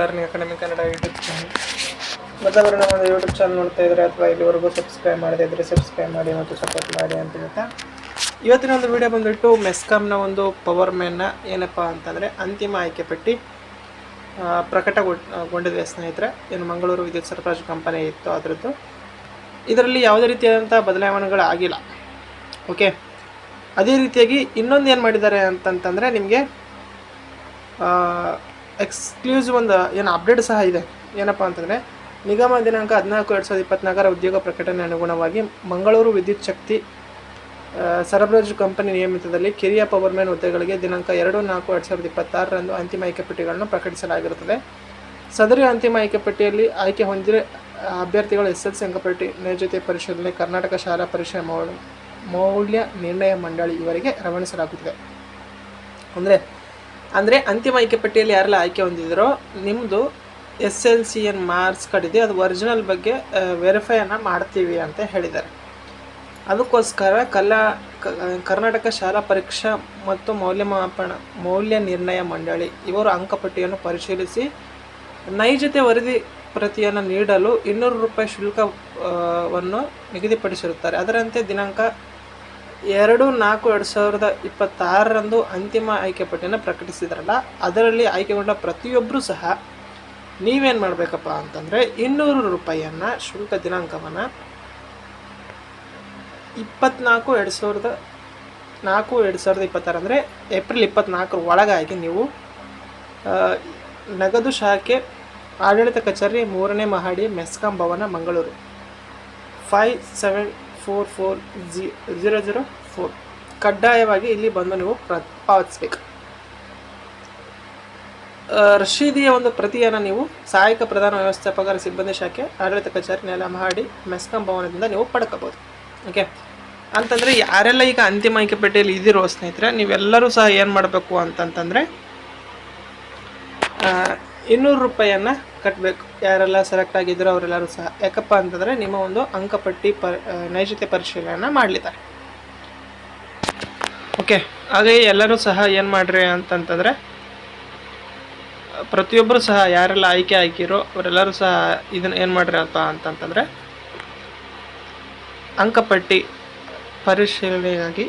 Learning academy Kannada YouTube channel. ಮೊದಲವರು ನಮ್ಮ YouTube channel ನೋಡ್ತಾ ಇದ್ದರೆ ಅಥವಾ ಇಲ್ಲಿವರೆಗೂ ಸಬ್ಸ್ಕ್ರೈಬ್ ಮಾಡದೇ ಇದ್ದರೆ ಸಬ್ಸ್ಕ್ರೈಬ್ ಮಾಡಿ ಮತ್ತು ಸಪೋರ್ಟ್ ಮಾಡಿ ಅಂತ ಹೇಳ್ತಾ, ಇವತ್ತಿನ ಒಂದು ವಿಡಿಯೋ ಬಂದುಬಿಟ್ಟು ಮೆಸ್ಕಾಮ್ನ ಒಂದು ಪವರ್ ಮ್ಯಾನ್ನ ಏನಪ್ಪ ಅಂತಂದರೆ ಅಂತಿಮ ಆಯ್ಕೆ ಪಟ್ಟಿ ಪ್ರಕಟಗೊಂಡಿದೆ ಸ್ನೇಹಿತರೆ. ಏನು ಮಂಗಳೂರು ವಿದ್ಯುತ್ ಸರಬರಾಜು ಕಂಪನಿ ಇತ್ತು ಅದರದ್ದು. ಇದರಲ್ಲಿ ಯಾವುದೇ ರೀತಿಯಾದಂಥ ಬದಲಾವಣೆಗಳು ಆಗಿಲ್ಲ. ಓಕೆ, ಅದೇ ರೀತಿಯಾಗಿ ಇನ್ನೊಂದು ಏನು ಮಾಡಿದ್ದಾರೆ ಅಂತಂತಂದರೆ ನಿಮಗೆ ಎಕ್ಸ್ಕ್ಲೂಸಿವ್ ಒಂದು ಏನು ಅಪ್ಡೇಟ್ ಸಹ ಇದೆ. ಏನಪ್ಪ ಅಂತಂದರೆ ನಿಗಮ ದಿನಾಂಕ 14/2024 ಉದ್ಯೋಗ ಪ್ರಕಟಣೆ ಅನುಗುಣವಾಗಿ ಮಂಗಳೂರು ವಿದ್ಯುತ್ ಶಕ್ತಿ ಸರಬರಾಜು ಕಂಪನಿ ನಿಯಮಿತದಲ್ಲಿ ಕಿರಿಯ ಪವರ್ಮ್ಯಾನ್ ಹುದ್ದೆಗಳಿಗೆ ದಿನಾಂಕ 2/4/2026 ಅಂತಿಮ ಆಯ್ಕೆ ಪಟ್ಟಿಗಳನ್ನು ಪ್ರಕಟಿಸಲಾಗಿರುತ್ತದೆ. ಸದರಿ ಅಂತಿಮ ಆಯ್ಕೆ ಪಟ್ಟಿಯಲ್ಲಿ ಆಯ್ಕೆ ಹೊಂದಿದ ಅಭ್ಯರ್ಥಿಗಳು SLC ಅಂಕಪಟ್ಟಿ, ನೈಜತೆ ಪರಿಶೀಲನೆ, ಕರ್ನಾಟಕ ಶಾಲಾ ಪರೀಕ್ಷೆ ಮೌಲ್ಯ ನಿರ್ಣಯ ಮಂಡಳಿ ಇವರಿಗೆ ರವಾನಿಸಲಾಗುತ್ತದೆ. ಅಂದರೆ ಅಂತಿಮ ಆಯ್ಕೆ ಪಟ್ಟಿಯಲ್ಲಿ ಯಾರೆಲ್ಲ ಆಯ್ಕೆ ಹೊಂದಿದರೋ ನಿಮ್ಮದು SLC ಏನು ಮಾರ್ಕ್ಸ್ ಕಾರ್ಡ್ ಇದೆ ಅದು ಒರಿಜಿನಲ್ ಬಗ್ಗೆ ವೆರಿಫೈಯನ್ನು ಮಾಡ್ತೀವಿ ಅಂತ ಹೇಳಿದ್ದಾರೆ. ಅದಕ್ಕೋಸ್ಕರ ಕರ್ನಾಟಕ ಶಾಲಾ ಪರೀಕ್ಷಾ ಮತ್ತು ಮೌಲ್ಯ ನಿರ್ಣಯ ಮಂಡಳಿ ಇವರು ಅಂಕಪಟ್ಟಿಯನ್ನು ಪರಿಶೀಲಿಸಿ ನೈಜತೆ ವರದಿ ಪ್ರತಿಯನ್ನು ನೀಡಲು 200 ರೂಪಾಯಿ ಶುಲ್ಕವನ್ನು ನಿಗದಿಪಡಿಸಿರುತ್ತಾರೆ. ಅದರಂತೆ ದಿನಾಂಕ 2/4/2026 ಅಂತಿಮ ಆಯ್ಕೆ ಪಟ್ಟಿಯನ್ನು ಪ್ರಕಟಿಸಿದ್ರಲ್ಲ, ಅದರಲ್ಲಿ ಆಯ್ಕೆಗೊಂಡ ಪ್ರತಿಯೊಬ್ಬರೂ ಸಹ ನೀವೇನು ಮಾಡಬೇಕಪ್ಪ ಅಂತಂದರೆ 200 ರೂಪಾಯಿಯನ್ನು ಶುಲ್ಕ ದಿನಾಂಕವನ್ನು 24/4/2026 ಅಂದರೆ ಏಪ್ರಿಲ್ 24 ಒಳಗಾಗಿ ನೀವು ನಗದು ಶಾಖೆ ಆಡಳಿತ ಕಚೇರಿ 3ನೇ ಮಹಡಿ ಮೆಸ್ಕಾಂ ಭವನ ಮಂಗಳೂರು 57440004 ಕಡ್ಡಾಯವಾಗಿ ಇಲ್ಲಿ ಬಂದು ನೀವು ಪಾವತಿಸಬೇಕು. ರಶೀದಿಯ ಒಂದು ಪ್ರತಿಯನ್ನು ನೀವು ಸಹಾಯಕ ಪ್ರಧಾನ ವ್ಯವಸ್ಥಾಪಕರ ಸಿಬ್ಬಂದಿ ಶಾಖೆ ಆಡಳಿತ ಕಚೇರಿ ನೆಲ ಮಹಡಿ ಮೆಸ್ಕಾಂ ಭವನದಿಂದ ನೀವು ಪಡ್ಕೋಬೋದು. ಓಕೆ, ಅಂತಂದರೆ ಯಾರೆಲ್ಲ ಈಗ ಅಂತಿಮ ಆಯ್ಕೆ ಪಟ್ಟಿಯಲ್ಲಿ ಇದಿರೋ ಸ್ನೇಹಿತರೆ, ನೀವೆಲ್ಲರೂ ಸಹ ಏನು ಮಾಡಬೇಕು ಅಂತಂತಂದರೆ 200 ರೂಪಾಯಿಯನ್ನು ಕಟ್ಟಬೇಕು. ಯಾರೆಲ್ಲ ಸೆಲೆಕ್ಟ್ ಆಗಿದ್ದರೂ ಅವರೆಲ್ಲರೂ ಸಹ. ಯಾಕಪ್ಪ ಅಂತಂದರೆ ನಿಮ್ಮ ಒಂದು ಅಂಕಪಟ್ಟಿ ನೈಜತೆ ಪರಿಶೀಲನೆ ಮಾಡಲಿದ್ದಾರೆ. ಓಕೆ, ಹಾಗಾಗಿ ಎಲ್ಲರೂ ಸಹ ಏನು ಮಾಡಿರಿ ಅಂತಂತಂದರೆ ಪ್ರತಿಯೊಬ್ಬರು ಸಹ ಯಾರೆಲ್ಲ ಆಯ್ಕೆ ಆಗಿರೋ ಅವರೆಲ್ಲರೂ ಸಹ ಇದನ್ನು ಏನು ಮಾಡಿರಿ ಅಪ್ಪ ಅಂತಂತಂದರೆ ಅಂಕಪಟ್ಟಿ ಪರಿಶೀಲನೆಗಾಗಿ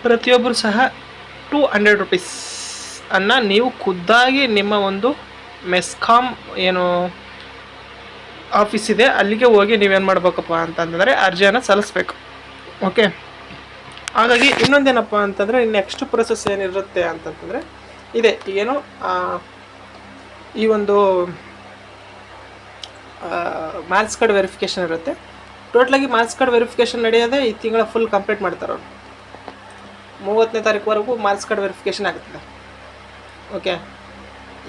ಪ್ರತಿಯೊಬ್ಬರು ಸಹ 200 ರೂಪೀಸ್ ಅನ್ನು ನೀವು ಖುದ್ದಾಗಿ ನಿಮ್ಮ ಒಂದು ಮೆಸ್ಕಾಂ ಏನು ಆಫೀಸ್ ಇದೆ ಅಲ್ಲಿಗೆ ಹೋಗಿ ನೀವೇನು ಮಾಡಬೇಕಪ್ಪ ಅಂತಂದರೆ ಅರ್ಜಿಯನ್ನು ಸಲ್ಲಿಸ್ಬೇಕು. ಓಕೆ, ಹಾಗಾಗಿ ಇನ್ನೊಂದೇನಪ್ಪ ಅಂತಂದರೆ ನೆಕ್ಸ್ಟ್ ಪ್ರೊಸೆಸ್ ಏನಿರುತ್ತೆ ಅಂತಂತಂದರೆ ಇದೆ. ಏನು ಈ ಒಂದು ಮಾರ್ಕ್ಸ್ ಕಾರ್ಡ್ ವೆರಿಫಿಕೇಷನ್ ಇರುತ್ತೆ. ಟೋಟಲಾಗಿ ಮಾರ್ಕ್ಸ್ ಕಾರ್ಡ್ ವೆರಿಫಿಕೇಷನ್ ನಡೆಯೋದೇ ಈ ತಿಂಗಳ ಫುಲ್ ಕಂಪ್ಲೀಟ್ ಮಾಡ್ತಾರೆ ಅವರು. 30ನೇ ತಾರೀಕುವರೆಗೂ ಮಾರ್ಕ್ಸ್ ಕಾರ್ಡ್ ವೆರಿಫಿಕೇಷನ್ ಆಗುತ್ತದೆ. ಓಕೆ,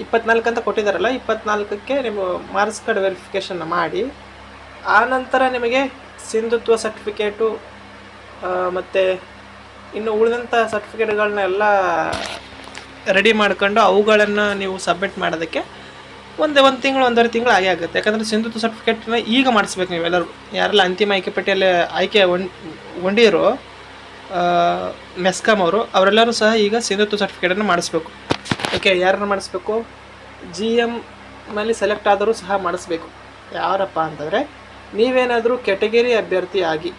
24 ಅಂತ ಕೊಟ್ಟಿದ್ದಾರಲ್ಲ, 24ಕ್ಕೆ ನೀವು ಮಾರ್ಕ್ಸ್ ಕಾರ್ಡ್ ವೆರಿಫಿಕೇಷನ್ನ ಮಾಡಿ ಆನಂತರ ನಿಮಗೆ ಸಿಂಧುತ್ವ ಸರ್ಟಿಫಿಕೇಟು ಮತ್ತು ಇನ್ನು ಉಳಿದಂಥ ಸರ್ಟಿಫಿಕೇಟ್ಗಳನ್ನ ಎಲ್ಲ ರೆಡಿ ಮಾಡ್ಕೊಂಡು ಅವುಗಳನ್ನು ನೀವು ಸಬ್ಮಿಟ್ ಮಾಡೋದಕ್ಕೆ ಒಂದು ತಿಂಗಳು 1.5 ತಿಂಗಳು ಆಗೇ ಆಗುತ್ತೆ. ಯಾಕಂದರೆ ಸಿಂಧುತ್ವ ಸರ್ಟಿಫಿಕೇಟ್ನ ಈಗ ಮಾಡಿಸ್ಬೇಕು ನೀವೆಲ್ಲರೂ. ಯಾರೆಲ್ಲ ಅಂತಿಮ ಆಯ್ಕೆ ಪಟ್ಟಿಯಲ್ಲಿ ಆಯ್ಕೆ ಹೊಂದಿರೋ ಮೆಸ್ಕಾಂ ಅವರೆಲ್ಲರೂ ಸಹ ಈಗ ಸಿಂಧುತ್ವ ಸರ್ಟಿಫಿಕೇಟನ್ನು ಮಾಡಿಸ್ಬೇಕು. ಓಕೆ, ಯಾರನ್ನ ಮಾಡಿಸ್ಬೇಕು? GM ಅಲ್ಲಿ ಸೆಲೆಕ್ಟ್ ಆದರೂ ಸಹ ಮಾಡಿಸ್ಬೇಕು. ಯಾರಪ್ಪ ಅಂತಂದರೆ ನೀವೇನಾದರೂ ಕೆಟಗರಿ ಅಭ್ಯರ್ಥಿ ಆಗಿ,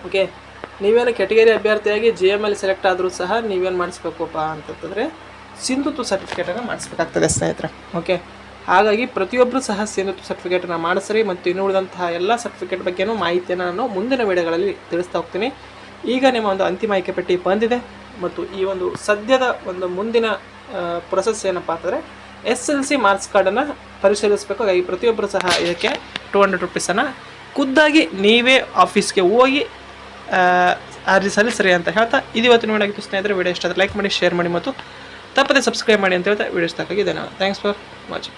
ಓಕೆ, ನೀವೇನು ಕೆಟಗರಿ ಅಭ್ಯರ್ಥಿಯಾಗಿ GM ಅಲ್ಲಿ ಸೆಲೆಕ್ಟ್ ಆದರೂ ಸಹ ನೀವೇನು ಮಾಡಿಸ್ಬೇಕಪ್ಪ ಅಂತಂತಂದರೆ ಸಿಂಧುತ್ವ ಸರ್ಟಿಫಿಕೇಟನ್ನು ಮಾಡಿಸ್ಬೇಕಾಗ್ತದೆ ಸ್ನೇಹಿತರೆ. ಓಕೆ, ಹಾಗಾಗಿ ಪ್ರತಿಯೊಬ್ಬರು ಸಹ ಸಿಂಧುತ್ವ ಸರ್ಟಿಫಿಕೇಟನ್ನು ಮಾಡಿಸ್ರಿ. ಮತ್ತು ಇನ್ನು ಉಳಿದಂತಹ ಎಲ್ಲ ಸರ್ಟಿಫಿಕೇಟ್ ಬಗ್ಗೆನೂ ಮಾಹಿತಿಯನ್ನು ನಾನು ಮುಂದಿನ ವಿಡಿಯೋಗಳಲ್ಲಿ ತಿಳಿಸ್ತಾ ಹೋಗ್ತೀನಿ. ಈಗ ನಿಮ್ಮ ಒಂದು ಅಂತಿಮ ಆಯ್ಕೆ ಪಟ್ಟಿ ಬಂದಿದೆ ಮತ್ತು ಈ ಒಂದು ಸದ್ಯದ ಒಂದು ಮುಂದಿನ ಪ್ರೊಸೆಸ್ ಏನಪ್ಪ ಅಂತಂದರೆ SLC ಮಾರ್ಕ್ಸ್ ಕಾರ್ಡನ್ನು ಪರಿಶೀಲಿಸಬೇಕು. ಹಾಗಾಗಿ ಪ್ರತಿಯೊಬ್ಬರು ಸಹ ಇದಕ್ಕೆ 200 ರೂಪೀಸನ್ನು ಖುದ್ದಾಗಿ ನೀವೇ ಆಫೀಸ್ಗೆ ಹೋಗಿ ಅರ್ಜಿ ಸಲ್ಲಿಸ್ರಿ ಅಂತ ಹೇಳ್ತಾ ಇವತ್ತಿನ ವಿಡಿಯೋ ಆಗಿತ್ತು ಸ್ನೇಹಿತರೆ. ವಿಡಿಯೋ ಇಷ್ಟ ಆದರೆ ಲೈಕ್ ಮಾಡಿ, ಶೇರ್ ಮಾಡಿ ಮತ್ತು ತಪ್ಪದೆ ಸಬ್ಸ್ಕ್ರೈಬ್ ಮಾಡಿ ಅಂತ ಹೇಳ್ತಾ ವಿಡಿಯೋ ಇಷ್ಟ ಆಗಿದೆ. Thanks for watching.